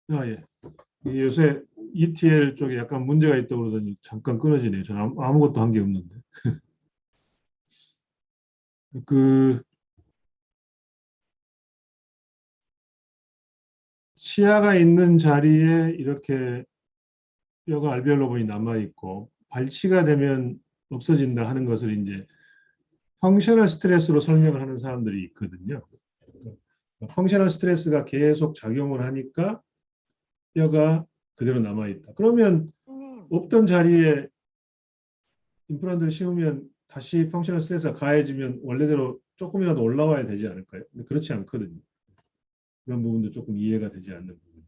아, 예. 이 요새 ETL 쪽에 약간 문제가 있다고 그러더니 잠깐 끊어지네요. 저는 아무것도 한 게 없는데. 그 치아가 있는 자리에 이렇게 뼈가 알베올로본이 남아 있고 발치가 되면 없어진다 하는 것을 이제 펑셔널 스트레스로 설명을 하는 사람들이 있거든요. 펑셔널 스트레스가 계속 작용을 하니까 뼈가 그대로 남아 있다. 그러면 없던 자리에 임플란트를 씌우면 다시 펑셔널 스트레스가 가해지면 원래대로 조금이라도 올라와야 되지 않을까요? 근데 그렇지 않거든요. 그런 부분도 조금 이해가 되지 않는 부분.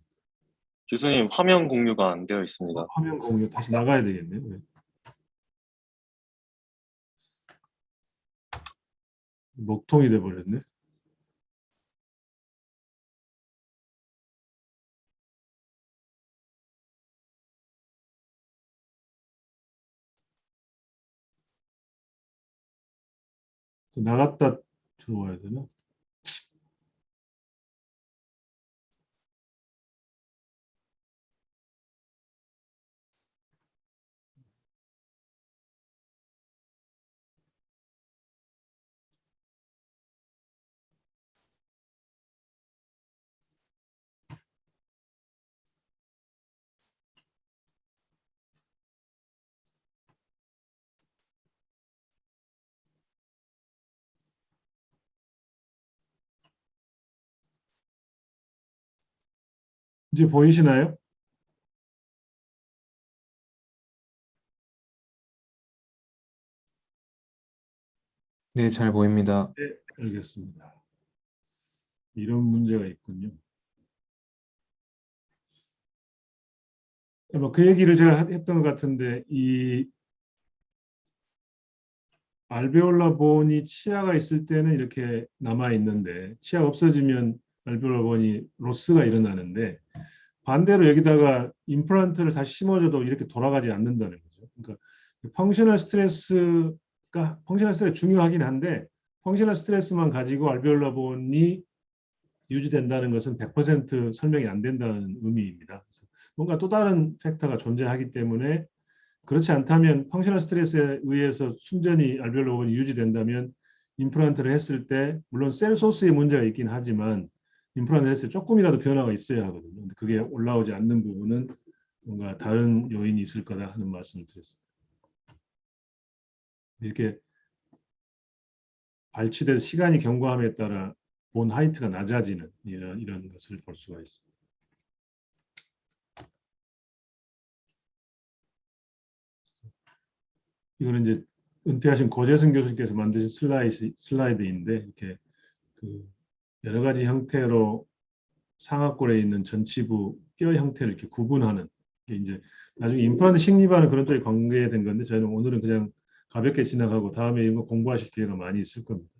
교수님 화면 공유가 안 되어 있습니다. 화면 공유 다시 나가야 되겠네요. 네. 먹통이 돼버렸네. 또 나갔다 들어와야 되나? 이제 보이시나요? 네, 잘 보입니다. 네, 알겠습니다. 이런 문제가 있군요. 뭐 그 얘기를 제가 했던 것 같은데 이 알베올라 본이 치아가 있을 때는 이렇게 남아 있는데 치아가 없어지면 알베올라 본이 로스가 일어나는데 반대로 여기다가 임플란트를 다시 심어줘도 이렇게 돌아가지 않는다는 거죠. 그러니까 펑셔널 스트레스 중요하긴 한데 펑셔널 스트레스만 가지고 알베올라 본이 유지된다는 것은 100% 설명이 안 된다는 의미입니다. 그래서 뭔가 또 다른 팩터가 존재하기 때문에 그렇지 않다면 펑셔널 스트레스에 의해서 순전히 알베올라 본이 유지된다면 임플란트를 했을 때 물론 셀 소스에 문제가 있긴 하지만 임플란트 했을 때 조금이라도 변화가 있어야 하거든요. 근데 그게 올라오지 않는 부분은 뭔가 다른 요인이 있을 거다 하는 말씀을 드렸습니다. 이렇게 발치돼서 시간이 경과함에 따라 본 하이트가 낮아지는 이런 것을 볼 수가 있습니다. 이거는 이제 은퇴하신 고재승 교수님께서 만드신 슬라이드인데 이렇게 그 여러 가지 형태로 상악골에 있는 전치부 뼈 형태를 이렇게 구분하는 게 이제 나중에 임플란트 식립하는 그런 쪽에 관계된 건데 저희는 오늘은 그냥 가볍게 지나가고 다음에 이거 공부하실 기회가 많이 있을 겁니다.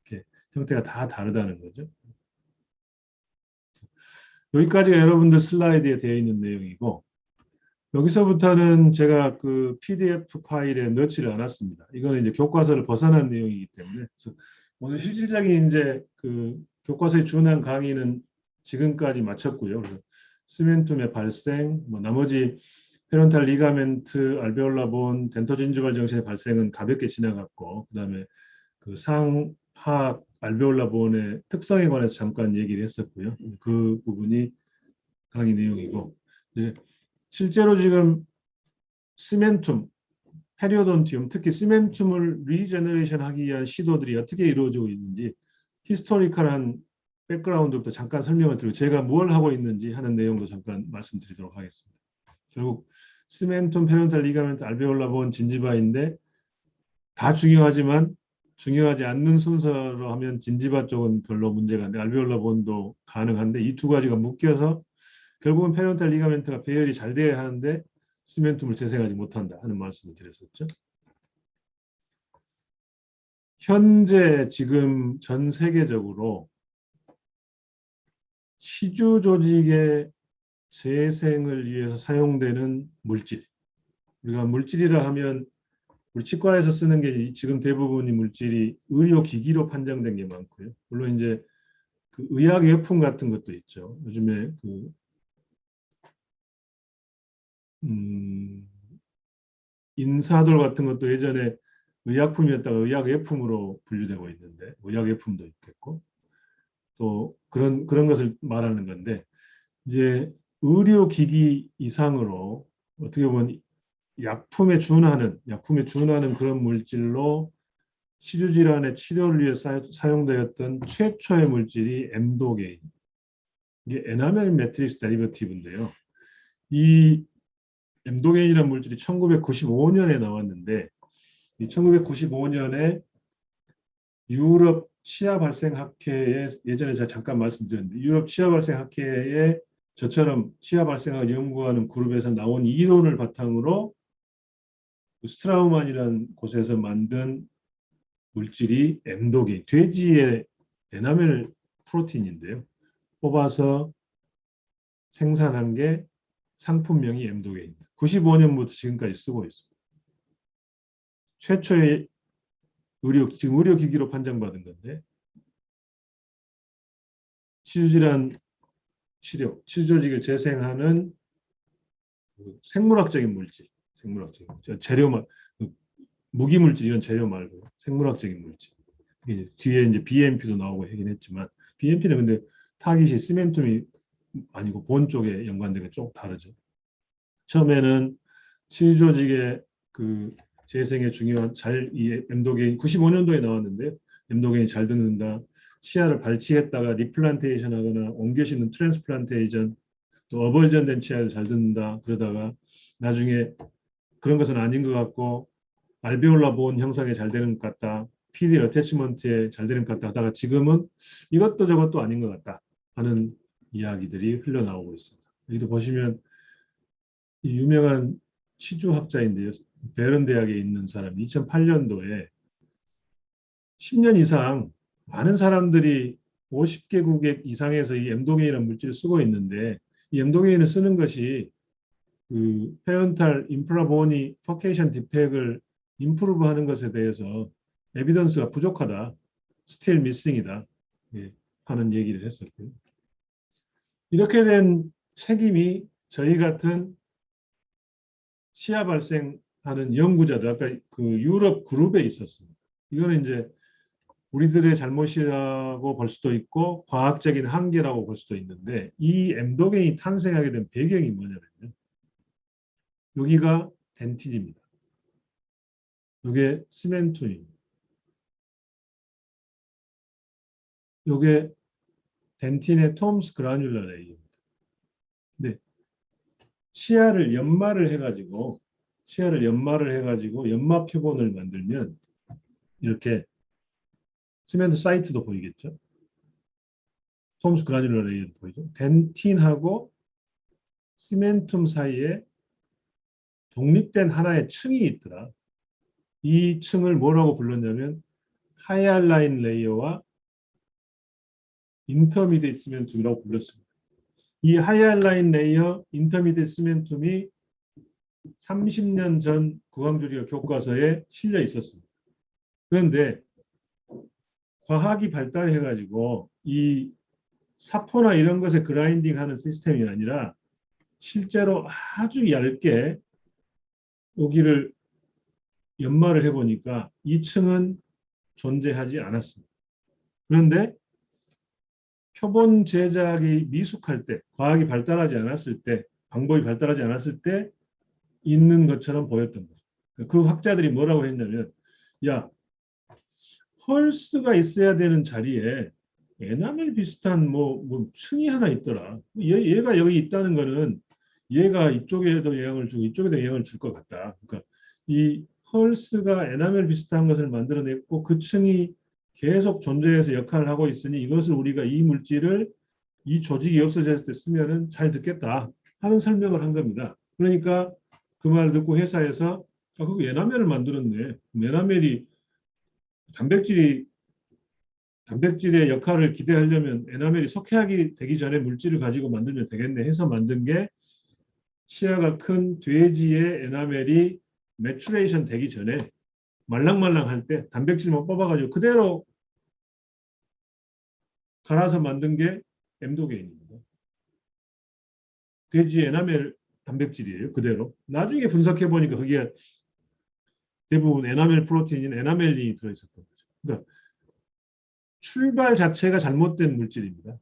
이렇게 형태가 다 다르다는 거죠. 여기까지가 여러분들 슬라이드에 되어 있는 내용이고 여기서부터는 제가 그 PDF 파일에 넣지를 않았습니다. 이거는 이제 교과서를 벗어난 내용이기 때문에 그래서 오늘 실질적인 이제 그 교과서에 준한 강의는 지금까지 마쳤고요. 그래서 스멘툼의 발생, 뭐 나머지 페론탈 리가멘트, 알베올라 본, 덴토진주발 정신의 발생은 가볍게 지나갔고 그다음에 그 상하 알베올라 본의 특성에 관해서 잠깐 얘기를 했었고요. 그 부분이 강의 내용이고 네. 실제로 지금 시멘툼, 페리오돈티움, 특히 시멘툼을 리제너레이션 하기 위한 시도들이 어떻게 이루어지고 있는지 히스토리컬한 백그라운드부터 잠깐 설명을 드리고 제가 뭘 하고 있는지 하는 내용도 잠깐 말씀드리도록 하겠습니다. 결국 시멘툼, 페리온탈 리가멘트, 알베올라 본, 진지바인데 다 중요하지만 중요하지 않는 순서로 하면 진지바 쪽은 별로 문제가 안 돼. 알베올라 본도 가능한데 이 두 가지가 묶여서 결국은 페리온탈 리가멘트가 배열이 잘 돼야 하는데 시멘툼을 재생하지 못한다 하는 말씀을 드렸었죠. 현재 지금 전 세계적으로 치주 조직의 재생을 위해서 사용되는 물질. 우리가 물질이라 하면 우리 치과에서 쓰는 게 지금 대부분이 물질이 의료기기로 판정된 게 많고요. 물론 이제 그 의학의약품 같은 것도 있죠. 요즘에 그 음, 인사돌 같은 것도 예전에 의약품이었다가 의약외품으로 분류되고 있는데 의약외품도 있겠고 또 그런 것을 말하는 건데 이제 의료기기 이상으로 어떻게 보면 약품에 준하는 그런 물질로 치주질환의 치료를 위해 사용되었던 최초의 물질이 엠도게인. 이게 에나멜 매트릭스 데리버티브인데요. 이 엠도게인이라는 물질이 1995년에 나왔는데 이 1995년에 유럽 치아 발생 학회에 예전에 제가 잠깐 말씀드렸는데 유럽 치아 발생 학회에 저처럼 치아 발생학을 연구하는 그룹에서 나온 이론을 바탕으로 스트라우만이라는 곳에서 만든 물질이 엠도게인, 돼지의 에나멜 프로틴인데요. 뽑아서 생산한 게 상품명이 엠도게인입니다. 95년부터 지금까지 쓰고 있습니다. 최초의 지금 의료기기로 판정받은 건데 치주질환 치료, 치주조직을 재생하는 생물학적인 물질, 재료 무기물질 이런 재료 말고 생물학적인 물질. 뒤에 이제 BMP도 나오고 하긴 했지만 BMP는 근데 타깃이 시멘툼이 아니고 본 쪽에 연관되게 좀 다르죠. 처음에는 치주조직의 그 재생에 중요한 이 엠도게인 95년도에 나왔는데 엠도게인이 잘 듣는다. 치아를 발치했다가 리플란테이션 하거나 옮겨 심는 트랜스플란테이션 또 어벌전된 치아를 잘 듣는다. 그러다가 나중에 그런 것은 아닌 것 같고 알베올라 본 형성에 잘 되는 것 같다. PD 어태치먼트에 잘 되는 것 같다 하다가 지금은 이것도 저것도 아닌 것 같다 하는 이야기들이 흘러나오고 있습니다. 여기도 보시면 이 유명한 치주학자인데요. 베른 대학에 있는 사람이 2008년도에 10년 이상 많은 사람들이 50개국 이상에서 이 엠도게인이라는 물질을 쓰고 있는데 이 엠도게인을 쓰는 것이 그 페론탈 인프라보니 퍼케이션 디펙을 임프루브 하는 것에 대해서 에비던스가 부족하다. 스틸 미싱이다. 예, 하는 얘기를 했었고요. 이렇게 된 책임이 저희 같은 치아 발생하는 연구자들, 아까 그 유럽 그룹에 있었습니다. 이거는 이제 우리들의 잘못이라고 볼 수도 있고 과학적인 한계라고 볼 수도 있는데 이 엠도게인이 탄생하게 된 배경이 뭐냐면요. 여기가 덴틴입니다. 이게 시멘토입니다. 이게 덴틴의 톰스 그라뉼라 레이입니다. 근데 치아를 연마를 해가지고 연마 표본을 만들면 이렇게 시멘트 사이트도 보이겠죠. 톰스 그라뉼라 레이도 보이죠. 덴틴하고 시멘툼 사이에 독립된 하나의 층이 있더라. 이 층을 뭐라고 불렀냐면 하이알라인 레이어와 인터미디에이트 시멘툼이라고 불렀습니다. 이 하이알라인 레이어, 인터미디에이트 시멘툼이 30년 전 구강조리학 교과서에 실려 있었습니다. 그런데 과학이 발달해가지고 이 사포나 이런 것에 그라인딩하는 시스템이 아니라 실제로 아주 얇게 여기를 연마를 해보니까 2층은 존재하지 않았습니다. 그런데 표본 제작이 미숙할 때, 과학이 발달하지 않았을 때, 방법이 발달하지 않았을 때 있는 것처럼 보였던 거죠. 그 학자들이 뭐라고 했냐면 야, 펄스가 있어야 되는 자리에 에나멜 비슷한 뭐 층이 하나 있더라. 얘가 여기 있다는 거는 얘가 이쪽에도 영향을 주고 이쪽에도 영향을 줄 것 같다. 그러니까 이 펄스가 에나멜 비슷한 것을 만들어냈고 그 층이 계속 존재해서 역할을 하고 있으니 이것을 우리가 이 물질을 이 조직이 없어졌을 때 쓰면은 잘 듣겠다 하는 설명을 한 겁니다. 그러니까 그 말을 듣고 회사에서 그거 에나멜을 만들었네. 에나멜이 단백질의 역할을 기대하려면 에나멜이 석회하기 되기 전에 물질을 가지고 만들면 되겠네 해서 만든 게 치아가 큰 돼지의 에나멜이 매추레이션 되기 전에 말랑말랑할 때 단백질만 뽑아가지고 그대로 갈아서 만든 게 엠도게인입니다. 돼지 에나멜 단백질이에요. 그대로. 나중에 분석해 보니까 그게 대부분 에나멜 프로틴인 에나멜린이 들어있었던 거죠. 그러니까 출발 자체가 잘못된 물질입니다.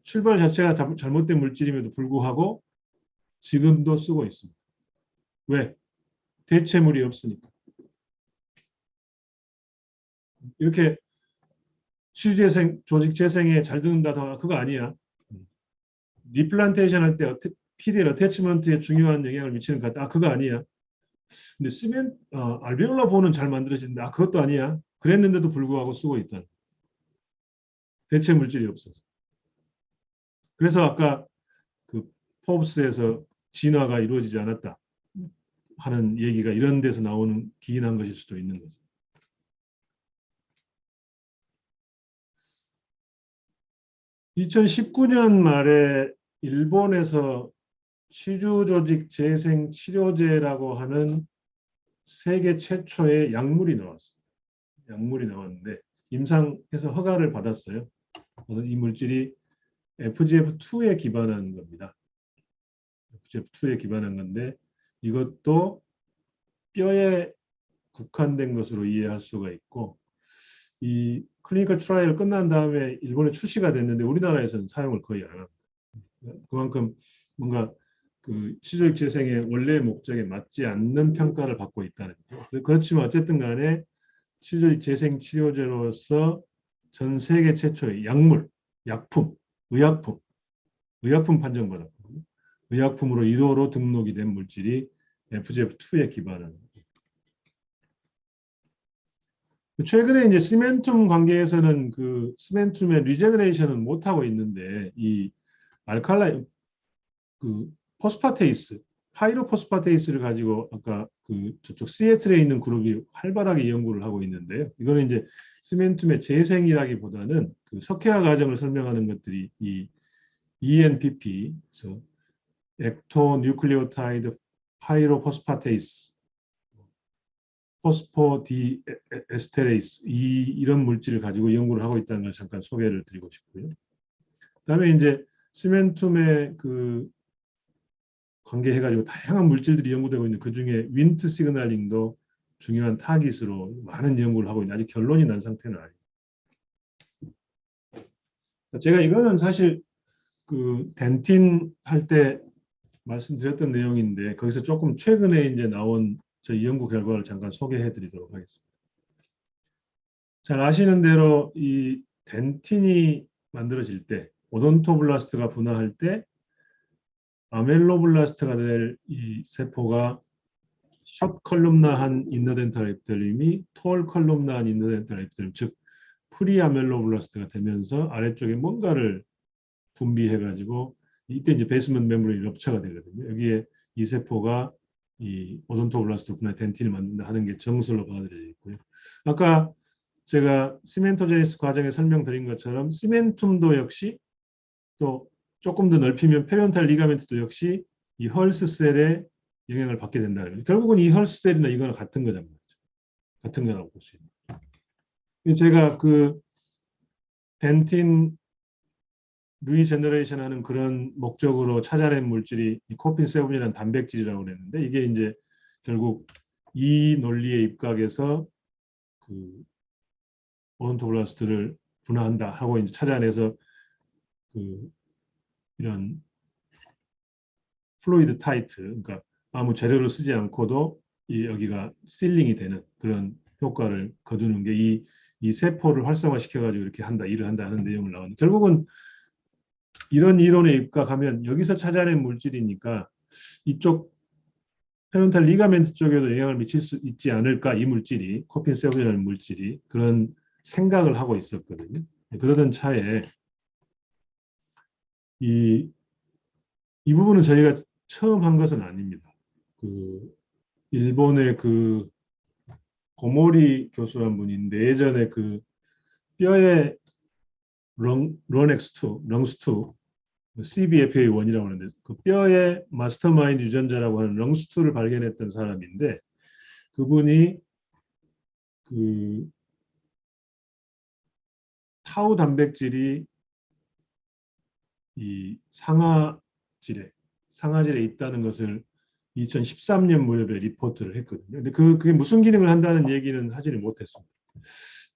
출발 자체가 잘못된 물질임에도 불구하고 지금도 쓰고 있습니다. 왜? 대체물이 없으니까. 이렇게 치주재생, 조직 재생에 잘 듣는다, 그거 아니야. 리플란테이션 할 때 PDL 어태치먼트에 중요한 영향을 미치는 것 같다. 그거 아니야. 근데 알베올라 본은 잘 만들어진다. 그것도 아니야. 그랬는데도 불구하고 쓰고 있다. 대체 물질이 없어서. 그래서 아까 그 포브스에서 진화가 이루어지지 않았다 하는 얘기가 이런 데서 나오는 기인한 것일 수도 있는 거죠. (2019년) 말에 일본에서 치주조직 재생 치료제라고 하는 세계 최초의 약물이 나왔습니다. 약물이 나왔는데 임상해서 허가를 받았어요. 그래서 이 물질이 FGF2에 기반한 겁니다. FGF2에 기반한 건데 이것도 뼈에 국한된 것으로 이해할 수가 있고, 이 클리니컬 트라이얼 끝난 다음에 일본에 출시가 됐는데 우리나라에서는 사용을 거의 안 합니다. 그만큼 뭔가 그 치조직 재생의 원래 목적에 맞지 않는 평가를 받고 있다는 거죠. 그렇지만 어쨌든 간에 치조직 재생 치료제로서 전 세계 최초의 약물, 약품, 의약품 판정받았거든요. 의약품으로 1호로 등록이 된 물질이 FGF2에 기반한. 최근에 이제 시멘툼 관계에서는 그 시멘툼의 리제너레이션은 못 하고 있는데 이 알칼라인 그 포스파테이스, 파이로포스파테이스를 가지고 아까 그 저쪽 시애틀에 있는 그룹이 활발하게 연구를 하고 있는데요. 이거는 이제 시멘툼의 재생이라기보다는 그 석회화 과정을 설명하는 것들이 이 ENPP, 그래서 액토뉴클레오타이드 파이로포스파테이스, 포스포디에스테레이스 이런 물질을 가지고 연구를 하고 있다는 걸 잠깐 소개를 드리고 싶고요. 그다음에 이제 시멘툼의 그 관계해가지고 다양한 물질들이 연구되고 있는 그 중에 윈트 시그널링도 중요한 타깃으로 많은 연구를 하고 있는, 아직 결론이 난 상태는 아니에요. 제가 이거는 사실 그 덴틴 할 때 말씀드렸던 내용인데 거기서 조금 최근에 이제 나온 저희 연구 결과를 잠깐 소개해 드리도록 하겠습니다. 잘 아시는 대로 이 덴틴이 만들어질 때 오돈토블라스트가 분화할 때 아멜로블라스트가 될 이 세포가 숏 컬룸나한 인너덴탈 에피텔리움이 톨 컬룸나한 인너덴탈 에피텔리움, 즉 프리아멜로블라스트가 되면서 아래쪽에 뭔가를 분비해가지고 이때 이제 베이스먼트 멤브레인 럽처가 되거든요. 여기에 이 세포가 이 오돈토블라스트 분화 덴틴을 만든다 하는 게 정설로 받아들여져 있고요. 아까 제가 시멘토제니스 과정에 설명드린 것처럼 시멘툼도 역시 또 조금 더 넓히면 페리온탈 리가멘트도 역시 이 헐스셀의 영향을 받게 된다는 거죠. 결국은 이 헐스셀이나 이거는 같은 거잖아요. 같은 거라고 볼 수 있는. 제가 그 덴틴 리제너레이션 하는 그런 목적으로 찾아낸 물질이 코핀 세븐이라는 단백질이라고 그랬는데 이게 이제 결국 이 논리에 입각해서 그 오돈토블라스트를 분화한다 하고 이제 찾아내서 그 이런 플루이드 타이트, 그러니까 아무 재료를 쓰지 않고도 이 여기가 실링이 되는 그런 효과를 거두는 게 이 세포를 활성화시켜가지고 이렇게 한다, 일을 한다 하는 내용을 나오는데 결국은 이런 이론에 입각하면 여기서 찾아낸 물질이니까 이쪽 페론탈 리가멘트 쪽에도 영향을 미칠 수 있지 않을까, 이 물질이 코핀 세븐이라는 물질이 그런 생각을 하고 있었거든요. 그러던 차에 이 부분은 저희가 처음 한 것은 아닙니다. 그 일본의 그 고모리 교수란 분인데 예전에 그 뼈에 렁스2 CBFA1이라고 하는데 그 뼈의 마스터마인드 유전자라고 하는 렁스2를 발견했던 사람인데 그분이 그 타우 단백질이 이 상아질에 상아질에 있다는 것을 2013년 무렵에 리포트를 했거든요. 근데 그게 무슨 기능을 한다는 얘기는 하지는 못했습니다.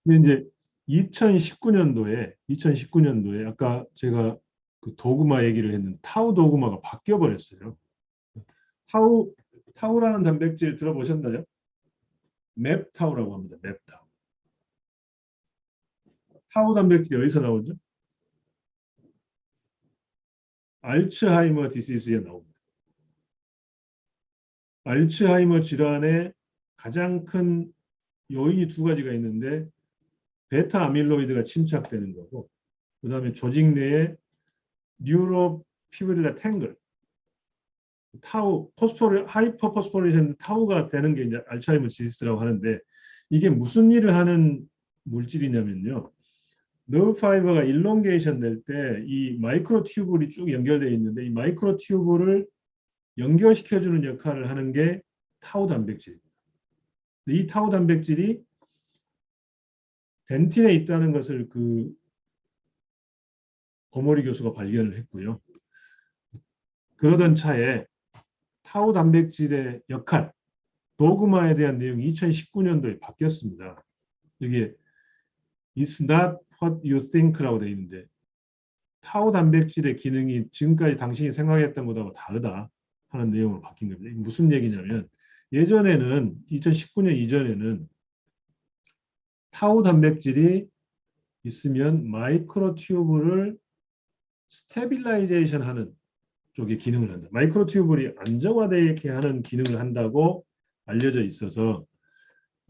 근데 이제 2019년도에 아까 제가 그 도그마 얘기를 했는데 타우 도그마가 바뀌어 버렸어요. 타우라는 단백질 들어보셨나요? 맵타우라고 합니다. 맵타우. 타우 단백질이 어디서 나오죠? 알츠하이머 디시즈에 나옵니다. 알츠하이머 질환의 가장 큰 요인이 두 가지가 있는데 베타 아밀로이드가 침착되는 거고 그 다음에 조직 내에 뉴로피브릴라 탱글 타우 하이퍼포스포리레이션 타우가 되는 게 이제 알츠하이머 디시즈라고 하는데 이게 무슨 일을 하는 물질이냐면요. 너브 파이버가 일롱게이션 될 때 이 마이크로 튜블이 쭉 연결되어 있는데 이 마이크로 튜블을 연결시켜주는 역할을 하는 게 타우 단백질입니다. 이 타우 단백질이 덴틴에 있다는 것을 그 거머리 교수가 발견을 했고요. 그러던 차에 타우 단백질의 역할, 도그마에 대한 내용이 2019년도에 바뀌었습니다. 여기에 It's not what you think라고 되어 있는데 타우 단백질의 기능이 지금까지 당신이 생각했던 것하고 다르다 하는 내용으로 바뀐 겁니다. 무슨 얘기냐면 예전에는 2019년 이전에는 타우 단백질이 있으면 마이크로 튜브를 스테빌라이제이션 하는 쪽에 기능을 한다. 마이크로 튜브를 안정화되게 하는 기능을 한다고 알려져 있어서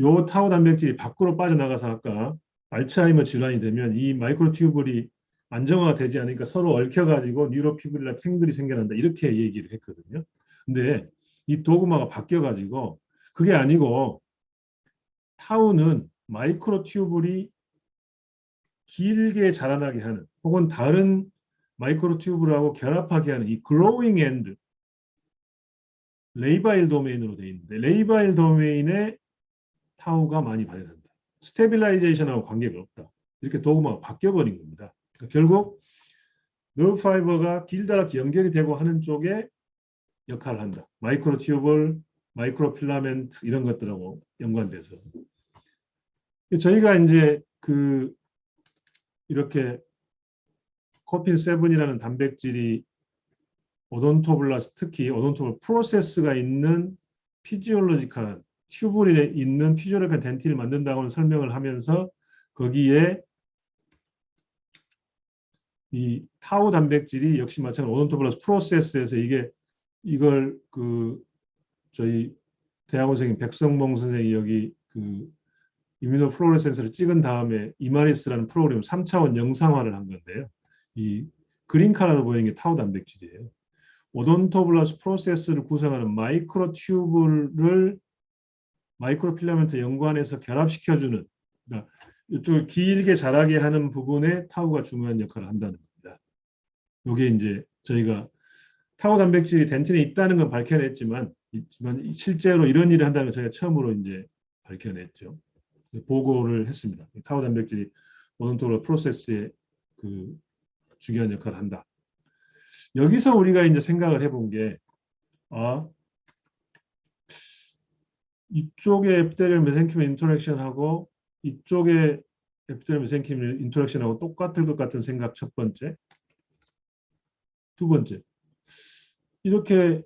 요 타우 단백질이 밖으로 빠져나가서 아까 알츠하이머 질환이 되면 이 마이크로 튜브를 안정화가 되지 않으니까 서로 얽혀가지고 뉴로피브릴라 탱글이 생겨난다. 이렇게 얘기를 했거든요. 근데 이 도그마가 바뀌어가지고 그게 아니고 타우는 마이크로 튜브를 길게 자라나게 하는 혹은 다른 마이크로 튜브하고 결합하게 하는 이 그로잉 엔드 레이바일 도메인으로 되어 있는데 레이바일 도메인에 타우가 많이 발현한다. 스테빌라이제이션하고 관계가 없다. 이렇게 도그마가 바뀌어버린 겁니다. 그러니까 결국 너브 파이버가 길다랗게 연결이 되고 하는 쪽에 역할을 한다. 마이크로 튜블, 마이크로 필라멘트 이런 것들하고 연관돼서 저희가 이제 그 이렇게 코핀 7이라는 단백질이 오돈토블라스 특히 오돈토블 프로세스가 있는 피지올로지컬한 튜블에 있는 피지올로지컬 덴틴을 만든다고는 설명을 하면서 거기에 이 타우 단백질이 역시 마찬가지로 오돈토블라스 프로세스에서 이걸 그 저희 대학원생인 백성봉 선생이 여기 그 이뮤노플로레센스를 찍은 다음에 이마리스라는 프로그램 3차원 영상화를 한 건데요. 이 그린 컬러로 보이는 게 타우 단백질이에요. 오돈토블라스 프로세스를 구성하는 마이크로 튜브를 마이크로 필라멘트 연관해서 결합시켜주는 그러니까 이쪽을 길게 자라게 하는 부분에 타우가 중요한 역할을 한다는 겁니다. 이게 이제 저희가 타우 단백질이 덴틴에 있다는 건 밝혀냈지만 실제로 이런 일을 한다는 걸 저희가 처음으로 이제 밝혀냈죠. 보고를 했습니다. 타우 단백질이 오돈토블라스 프로세스에 그 중요한 역할을 한다. 여기서 우리가 이제 생각을 해본 게 이쪽에 에피데리얼 메센키멀 인터랙션하고 이쪽에 에피데리얼 메센키멀 인터랙션하고 똑같을 것 같은 생각 첫 번째. 두 번째. 이렇게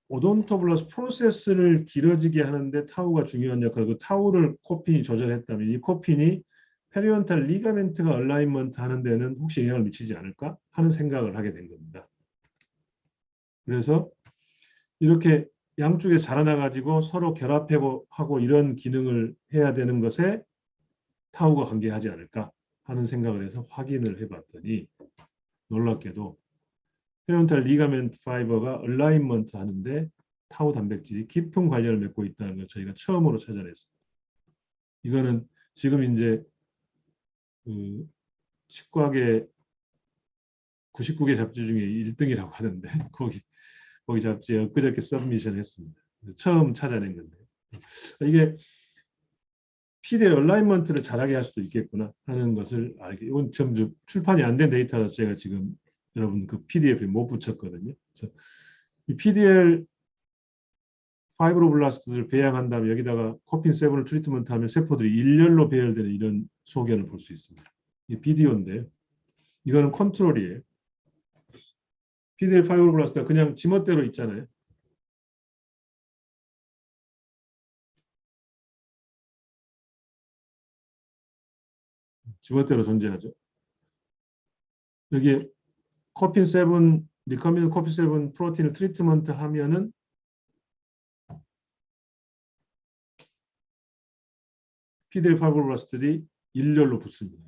오돈토블라스 프로세스를 길어지게 하는데 타우가 중요한 역할, 그 타우를 코핀이 조절했다면 이 코핀이 페리온탈 리가멘트가 얼라인먼트 하는 데는 혹시 영향을 미치지 않을까 하는 생각을 하게 된 겁니다. 그래서 이렇게 양쪽에 자라나가지고 서로 결합하고 이런 기능을 해야 되는 것에 타우가 관계하지 않을까 하는 생각을 해서 확인을 해봤더니 놀랍게도 페리온탈 리가멘트 파이버가 얼라인먼트 하는데 타우 단백질이 깊은 관련을 맺고 있다는 걸 저희가 처음으로 찾아냈습니다. 이거는 지금 이제 그 치과계 99개 잡지 중에 1등이라고 하던데 거기 잡지에 엊그저께 서브미션 했습니다. 처음 찾아낸 건데 이게 PDL 얼라인먼트를 잘하게 할 수도 있겠구나 하는 것을 알게. 이건 좀 출판이 안 된 데이터라서 제가 지금 여러분 그 PDF에 못 붙였거든요. 그래서 이 PDL 파이브로블라스트를 배양한 다음에 여기다가 코핀7을 트리트먼트하면 세포들이 일렬로 배열되는 이런 소견을 볼 수 있습니다. 이 비디오인데 이거는 컨트롤이에요. PDL 파이브로블라스트가 그냥 지멋대로 있잖아요. 지멋대로 존재하죠. 여기 코핀7, 리커미넌 코핀7 프로틴을 트리트먼트 하면은 PDL 파이브로블라스트들이 일렬로 붙습니다.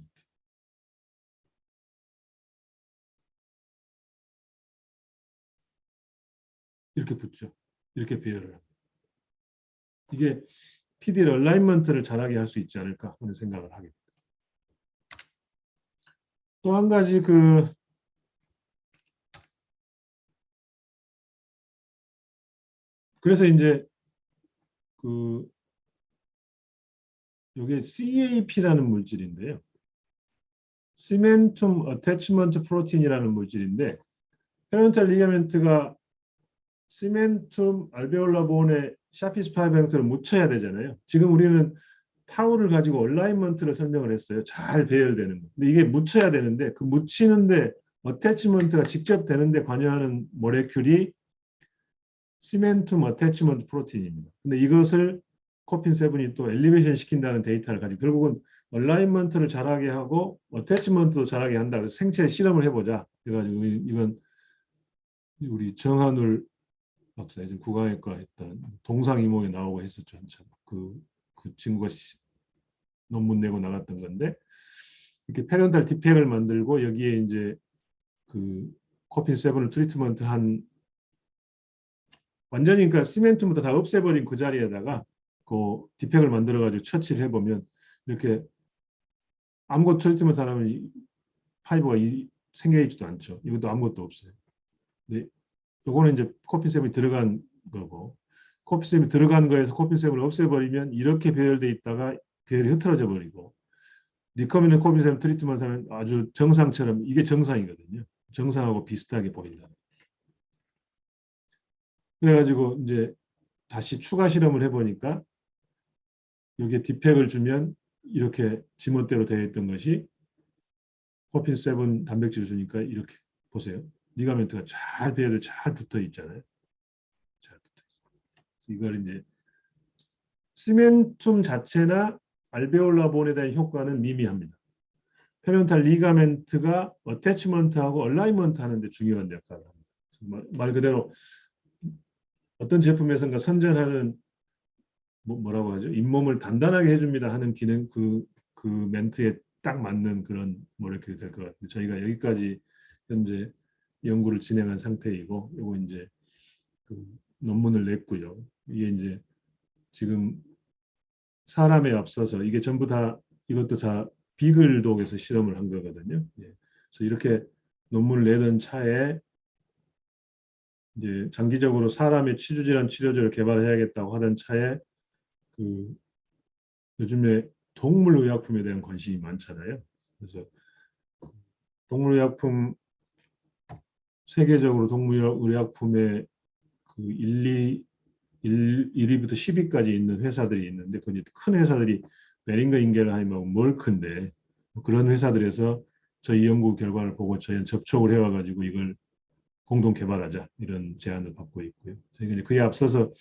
이렇게 붙죠. 이렇게 배열을 합니다. 이게 PDL 얼라인먼트를 잘하게 할 수 있지 않을까 하는 생각을 하게 됩니다. 또 한 가지 그래서 이제 이게 CAP라는 물질인데요. 시멘툼 어태치먼트 프로틴이라는 물질인데 페런탈 리가멘트가 시멘툼 알베올라 본에 샤피스 파이브형태로 묻혀야 되잖아요. 지금 우리는 타우를 가지고 얼라인먼트를 설명을 했어요. 잘 배열되는 거. 근데 이게 묻혀야 되는데 그 묻히는데 어태치먼트가 직접 되는데 관여하는 모레큘이 시멘툼 어태치먼트 프로틴입니다. 근데 이것을 코핀7이 또 엘리베이션 시킨다는 데이터를 가지고 결국은 얼라인먼트를 잘하게 하고 어태치먼트도 잘하게 한다. 그래서 생체 실험을 해보자. 그래가지고 이건 우리 정한울 박사 예전 구강외과 했던 동상이몽에 나오고 했었죠. 한참. 그 친구가 논문 내고 나갔던 건데 이렇게 페런탈 디팩을 만들고 여기에 이제 코핀7을 트리트먼트한 완전히 그러니까 시멘트부터 다 없애버린 그 자리에다가 그 디팩을 만들어가지고 처치를 해보면 이렇게 아무것도 트리트먼트 안 하면 파이브가 생겨있지도 않죠. 이것도 아무것도 없어요. 근데 요거는 이제 코핀7이 들어간 거고 코핀7이 들어간 거에서 코핀7을 없애버리면 이렇게 배열돼 있다가 배열이 흐트러져 버리고 리커미넌 코핀7 트리트먼트 하면 아주 정상처럼 이게 정상이거든요. 정상하고 비슷하게 보인다. 그래가지고 이제 다시 추가 실험을 해보니까 여기에 디팩을 주면 이렇게 지멋대로 되어 있던 것이 코핀7 단백질을 주니까 이렇게 보세요. 리가멘트가 잘 배열돼 잘 붙어 있잖아요. 잘 붙어 있어요. 이걸 이제 시멘툼 자체나 알베올라 본에 대한 효과는 미미합니다. 페런탈 리가멘트가 어태치먼트하고 얼라인먼트 하는데 중요한 역할을 합니다. 말 그대로 어떤 제품에선가 선전하는 뭐라고 하죠? 잇몸을 단단하게 해줍니다 하는 기능 그 멘트에 딱 맞는 그런 모레큘이 될 것 같아요. 저희가 여기까지 현재 연구를 진행한 상태이고 요거 이제 논문을 냈고요. 이게 이제 지금 사람에 앞서서 이게 전부 다 이것도 다 비글독에서 실험을 한 거거든요. 예. 그래서 이렇게 논문을 내던 차에 이제 장기적으로 사람의 치주질환 치료제를 개발해야겠다고 하던 차에 요즘에 동물의약품에 대한 관심이 많잖아요. 그래서 동물의약품 세계적으로 동물의약품의 1위부터 10위까지 있는 회사들이 있는데 그 큰 회사들이 베링거 인겔하임하고 멀크인데 그런 회사들에서 저희 연구 결과를 보고 저희는 접촉을 해와가지고 이걸 공동 개발하자 이런 제안을 받고 있고요. 저희가 그에 앞서서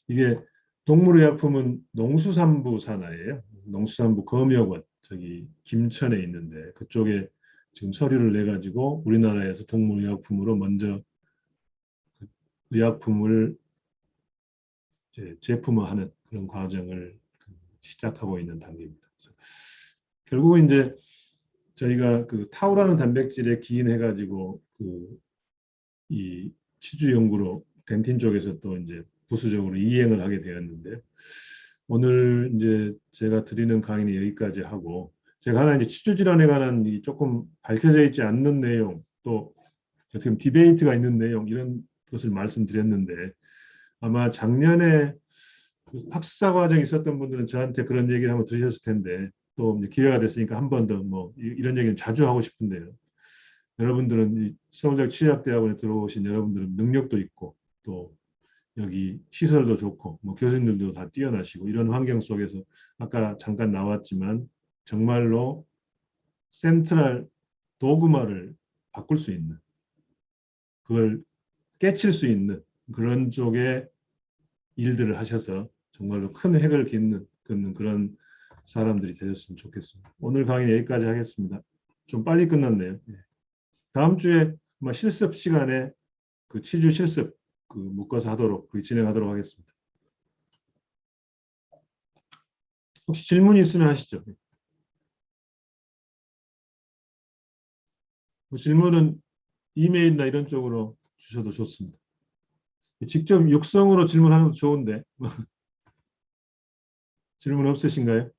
이게 동물의약품은 농수산부 산하예요. 농수산부 검역원 저기 김천에 있는데 그쪽에 지금 서류를 내 가지고 우리나라에서 동물의약품으로 먼저 의약품을 제품화하는 그런 과정을 시작하고 있는 단계입니다. 결국은 이제 저희가 타우라는 단백질에 기인해가지고 이 치주 연구로 덴틴 쪽에서 또 이제 부수적으로 이행을 하게 되었는데 오늘 이제 제가 드리는 강의는 여기까지 하고 제가 하나 이제 치주 질환에 관한 조금 밝혀져 있지 않는 내용 또 어떻게 보면 디베이트가 있는 내용 이런 것을 말씀드렸는데 아마 작년에 학사 과정에 있었던 분들은 저한테 그런 얘기를 한번 들으셨을 텐데 또 기회가 됐으니까 한 번 더 뭐 이런 얘기는 자주 하고 싶은데요. 여러분들은 이 서울대학 치의학대학원에 들어오신 여러분들은 능력도 있고 또 여기 시설도 좋고 뭐 교수님들도 다 뛰어나시고 이런 환경 속에서 아까 잠깐 나왔지만 정말로 센트럴 도그마를 바꿀 수 있는 그걸 깨칠 수 있는 그런 쪽의 일들을 하셔서 정말로 큰 획을 긋는 그런 사람들이 되셨으면 좋겠습니다. 오늘 강의 여기까지 하겠습니다. 좀 빨리 끝났네요. 예. 다음 주에 아마 실습 시간에 그 치주 실습 그 묶어서 하도록 진행하도록 하겠습니다. 혹시 질문 있으면 하시죠. 뭐 질문은 이메일이나 이런 쪽으로 주셔도 좋습니다. 직접 육성으로 질문하는 것도 좋은데 질문 없으신가요?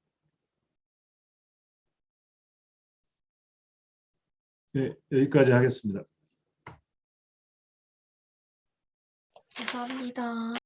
네, 여기까지 하겠습니다. 감사합니다.